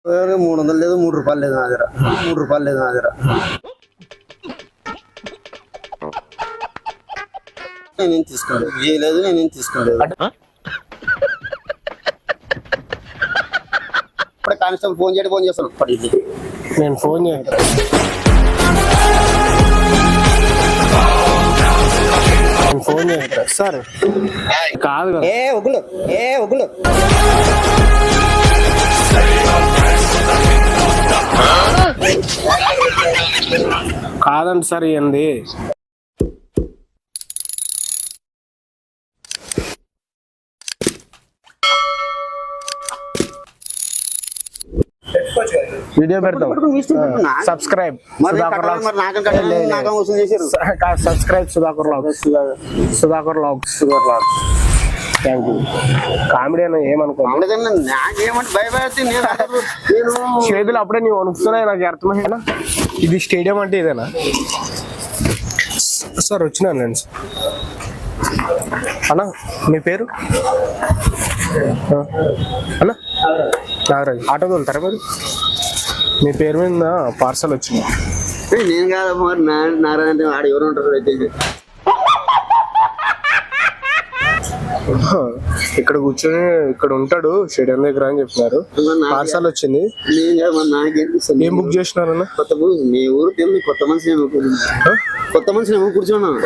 300 లేదు, 3 రూపాయలు లేదు నా దగ్గర, 3 రూపాయలు లేదు నా దగ్గర. నేనేం తీసుకోలేదు, ఏ లేదు, నేనేం తీసుకోలేదు. ఇప్పుడే కానిస్టేబుల్ ఫోన్ చేస్తాను పడింది. నేను ఫోన్ చేస్తాను సార్. కాదు కదా, ఒగ్గులు కాదండి సార్. ఏంది వీడియో పెడతాం. Subscribe subscribe Sudhakar logs. Thank you. Comedy అని ఏమనుకోండి. చేతులు అప్పుడే నీవు వణుకుతున్నాయి, నాకు అర్థమైనా. ఇది స్టేడియం అంటే ఇదేనా సార్? వచ్చినాను నేను అన్నా. మీ పేరు అన్నా? నాగరాజు. ఆటో తోలుతారా మీరు? మీ పేరు మీద పార్సల్ వచ్చింది. నేను కాదు మరి నారాయణ అంటే ఆడ ఎవరు ఉంటారు అయితే. ఇక్కడ కూర్చొని ఇక్కడ ఉంటాడు స్టేడియం దగ్గర అని చెప్పినారు. పార్సల్ వచ్చింది. ఏం బుక్ చేసినారన్నా? కొత్త మీ ఊరు తెలియదు. కొత్త మనిషిని ఏమో కూర్చున్నాను.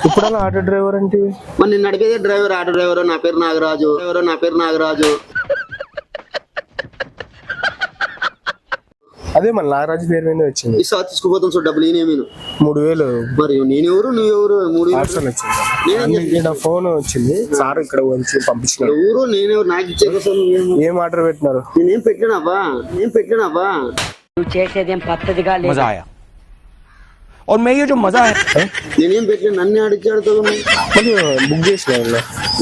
ఇప్పుడు అలా ఆటో డ్రైవర్ అంటే మరి నేను నడిపేదే డ్రైవర్, ఆటో డ్రైవర్. నా పేరు నాగరాజు. అదే మన నాగరాజు పేరు మీద వచ్చింది. ఈసారి తీసుకుపోతాం చూడు డబ్బులు. నేను 3000. మరి నేనెవరు, నువ్వెవరు? 3 పార్సల్ వచ్చింది. ఫోన్ వచ్చింది సార్ ఇక్కడ వచ్చి పంపించిన. ఊరు నేనెవరు? నాకు ఇచ్చే కోసం ఏం ఆర్డర్ పెట్టినారు? నేనేం పెట్టినావా? నువ్వు చేసేదేం పద్ధతిగా లేదు. और मैं ये जो मजा है నేనేం పెట్టినా నన్ను అడుగుతావు. బుక్ చేసిన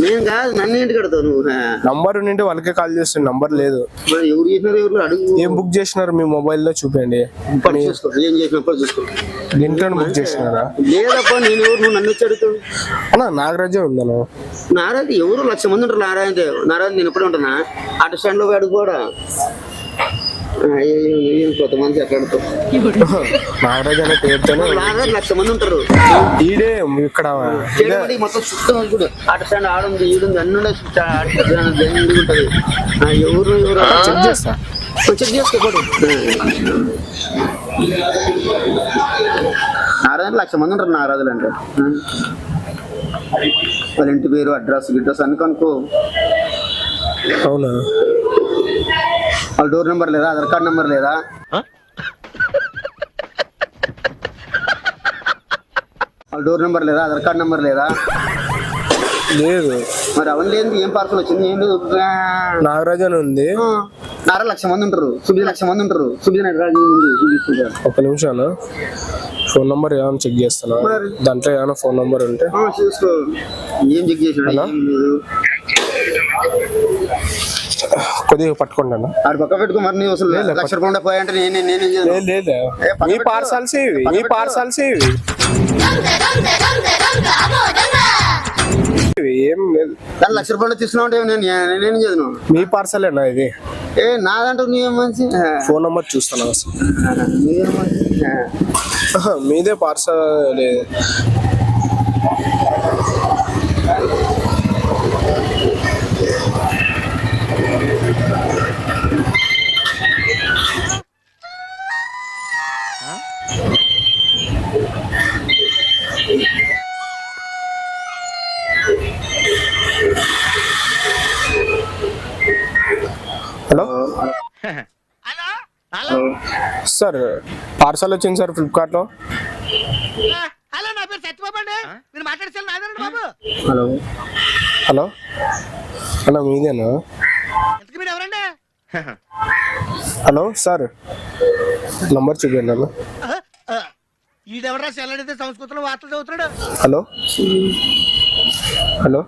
నేను కాదు, నన్ను ఏంటి కడతావు నువ్వు? నంబర్ ఉంటే వాళ్ళకే కాల్ చేస్తున్నా, నంబర్ లేదు. మరి ఎవరు చేసినారు? ఎవరు అడుగు. ఏం బుక్ చేసినారు మీ మొబైల్ లో చూపండి. ఏం చేసినప్పుడు చూసుకో. దీంట్లో బుక్ చేసినారా? లేదప్పా, నేను ఎవరు? నువ్వు నన్ను వచ్చి అడుగుతావు. అన్నా నాగరాజే ఉందన్నా. నారాయణ ఎవరు? 1,00,000 మంది ఉంటారు. నారాయణ నేను ఎప్పుడు ఉంటున్నా ఆటో స్టాండ్ లో అడుగుపోడా. కొత్త మంది ఎక్కడ నాగరాజు అనే పేరుతోనే 1,00,000 మంది ఉంటారు. ఈడే ఇక్కడ మొత్తం చుట్టూ ఆటో స్టాండ్ ఆడుంది, ఈడుంది, అన్ని ఉంటది. ఎవరు చెక్ చేస్తా, చెక్ చేసుకోకూడదు. నారాయణ 1,00,000 మంది ఉంటారు. నారాజులు అంటే వాళ్ళ ఇంటి పేరు, అడ్రస్ అన్ని కనుక్కో. అవునా? వాళ్ళ డోర్ నెంబర్ లేదా? ఆధార్ కార్డ్ నెంబర్ లేదా? లేదు. మరి అవన్నీ లేదు. ఏం పార్సల్ వచ్చింది? ఏం లేదు. నాగరాజు అని ఉంది. నారా 1,00,000 మంది ఉంటారు. 1,00,000 మంది ఉంటారు. ఒక నిమిషాలు ఫోన్ నంబర్ ఏమైనా చెక్ చేస్తాను. దాంట్లో ఏమైనా ఫోన్ నంబర్ ఉంటే చూసుకో. ఏం చెక్ చేసాడు? కొద్దిగా పట్టుకోండి అన్న. ఆడు పక్క పెట్టుకో. మరి నీ అసలు 1,00,000 రూపాయలు పోయంటే లేదు. మీ పార్సల్స్ ఇవి ఏం లేదు. 1,00,000 రూపాయలు తీసుకున్నావు అంటే నేనేం చదివాను. మీ పార్సలేనా ఇది? నాదంటూ నీవేం మంచి. ఫోన్ నంబర్ చూస్తాను అసలు. మీదే పార్సల్ లేదు. హలో సార్, పార్సల్ వచ్చింది సార్ ఫ్లిప్కార్ట్ లో. హలో, నా పేరు సత్యబాబు అండి. మీరు మాట్లాడేసారు నాదండి బాబు. హలో అన్న, మీదేనా? మీరు ఎవరండి? హలో సార్, నంబర్ చూపించండి అన్న. ఈడెవరా సెల్లడితే సంస్కృతంలో వార్తలు చదువుతున్నాడు. హలో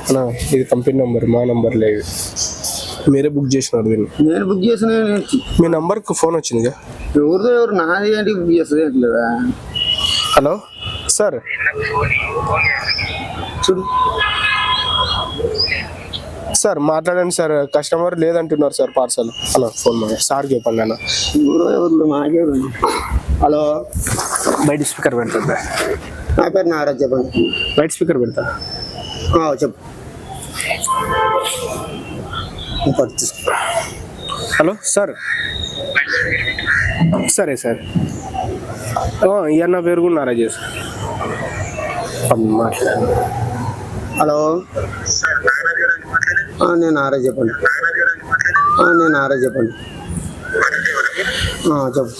అన్న, ఇది కంపెనీ నంబర్, మా నంబర్ లేదు. మీరే బుక్ చేసినారు దీన్ని. నేను బుక్ చేసిన. మీ నంబర్ కు ఫోన్ వచ్చింది. ఎవరు నాది ఏంటి బుక్ చేస్తుంది? హలో సార్, చూడు సార్ మాట్లాడండి సార్, కస్టమర్ లేదంటున్నారు sir parcel. Hello phone sir చెప్పండి అన్న. హలో, బయట స్పీకర్ పెడతా. నా పేరు నారాజ్, చెప్పండి. బయట స్పీకర్ పెడతా. చెప్పు. Hello sir. సరే సార్, ఈ అన్న పేరు కూడా నారాజ్ సార్. మాట్లాడండి. హలో, నేను నారాజ్, చెప్పండి. నేను నారాజ్, చెప్పండి. చెప్పు.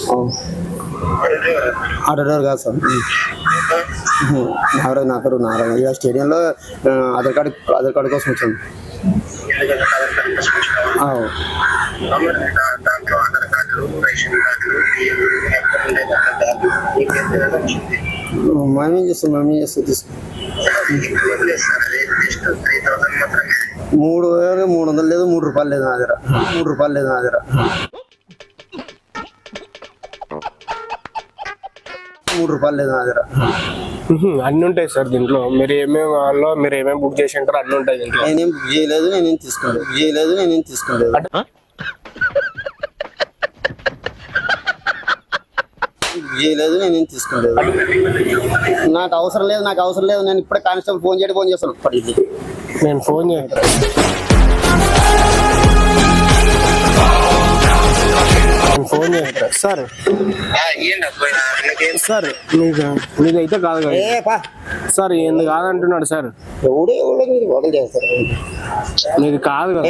ఆటో డ్రైవర్ కాదు సార్. నారాజ్, నా పేరు నారాజ్. ఇక స్టేడియంలో ఆధార్ కార్డు కోసం వచ్చాను. మేమేం చేస్తాం తీసుకో. 3,300 లేదు, 3 రూపాయలు లేదు నా దగ్గర. 3 రూపాయలు లేదు నా దగ్గర. 3 రూపాయలు లేదు నా దగ్గర. అన్ని ఉంటాయి సార్ దీంట్లో. మీరు ఏమేమి వాళ్ళు మీరు ఏమేమి బుక్ చేసి ఉంటారో అన్ని ఉంటాయి దీంట్లో. నేనేం బుక్ చేయలేదు, నేనేం తీసుకోలేదు. నాకు అవసరం లేదు. నేను ఇప్పుడే కానిస్టేబుల్ ఫోన్ చేస్తాను. నేను ఫోన్ చేస్తాను సార్. సార్ మీదైతే కాదు కదా సార్, ఎందుకు కాదంటున్నాడు సార్. మీది కాదు కదా.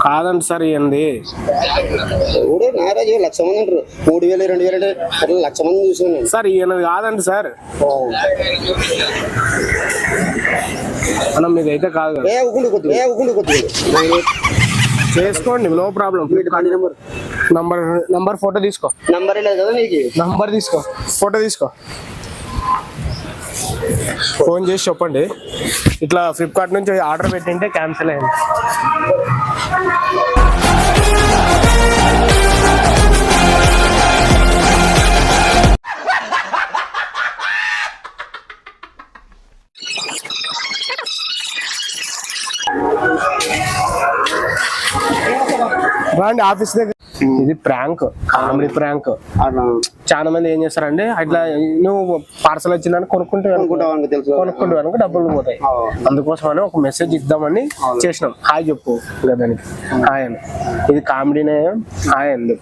కాదండి సార్, ఏంది 1,00,000 మంది ఉంటారు. 3,000 2,000 అట్లా 1,00,000 మంది చూసాను సార్. ఈయనది కాదండి సార్. అన్న మీదైతే కాదు కదా. చేసుకోండి, నో ప్రాబ్లం. నంబర్ ఫోటో తీసుకో. నంబర్ తీసుకో, ఫోటో తీసుకో. ఫోన్ చేసి చెప్పండి, ఇట్లా ఫ్లిప్కార్ట్ నుంచి ఆర్డర్ పెట్టింటే క్యాన్సిల్ అయింది. రండి ఆఫీస్ దగ్గర. ఇది ప్రాంక్, కామెడీ ప్రాంక్. చాలా మంది ఏం చేస్తారంటే అట్లా నువ్వు పార్సల్ వచ్చిందని కొనుక్కుంటావు డబ్బులు పోతాయి. అందుకోసం అని ఒక మెసేజ్ ఇద్దామని చేసినాం. హాయ్ చెప్పు ఇంకా దానికి. హాయ్ అని. ఇది కామెడీనే. హాయ్ అని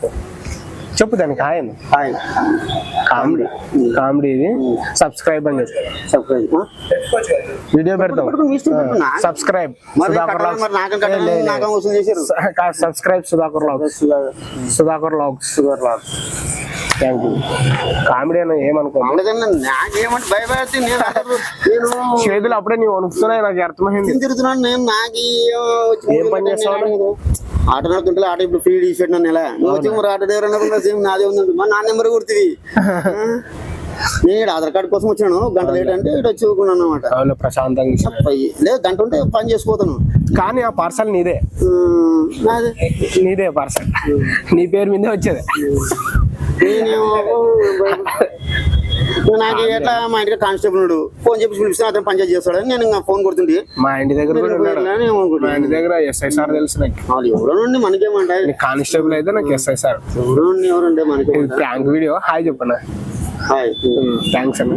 చెప్పు దానికి. హాయ్ అని. కామెడీ ఇది. సబ్స్క్రైబ్ అని చెప్పు. వీడియో పెడతాం. Subscribe Sudhakar logs. Thank you. Comedy అని ఏమనుకో. చేతులు అప్పుడే నీవు వణుకుతున్నాయి, నాకు అర్థమైంది. ఏం పని చేస్తావు? ఆటో నడుతుంటే ఆటో ఇప్పుడు ఫ్రీ తీసేట్టు నెల నువ్వు వచ్చి మరి ఆటో డ్రైవర్ అన్నప్పుడు సేమ్ నాదే ఉంది. మా నా నెంబర్ కొడుతుంది. నేను ఆధార్ కార్డు కోసం వచ్చాను. గంట లేట్ అంటే ఇటు వచ్చి ఊరుకున్నాను అనమాట. ప్రశాంతంగా లేదు, గంట ఉంటే పని చేసుకోతాను. కానీ ఆ పార్సల్ నీదే పార్సల్ నీ పేరు మీదే వచ్చేది. నాకు ఎట్లా మా ఇంటికి కానిస్టేబుల్ ఉన్నాడు. ఫోన్ చెప్పి పిలిపిస్తే అతను పంచాయతీ చేస్తాడని నేను ఇంకా ఫోన్ కొడుతుంటే మా ఇంటి దగ్గర ఎస్ఐ సార్ తెలుసు నాకు. ఎవరో నుండి మనకేమంటాయి. కానిస్టేబుల్ అయితే నాకు ఎస్ఐ సార్. ఎవరండి మనకి ప్రాంక్ వీడియో. హాయ్ చెప్పనా. హాయ్, థ్యాంక్స్ అన్న.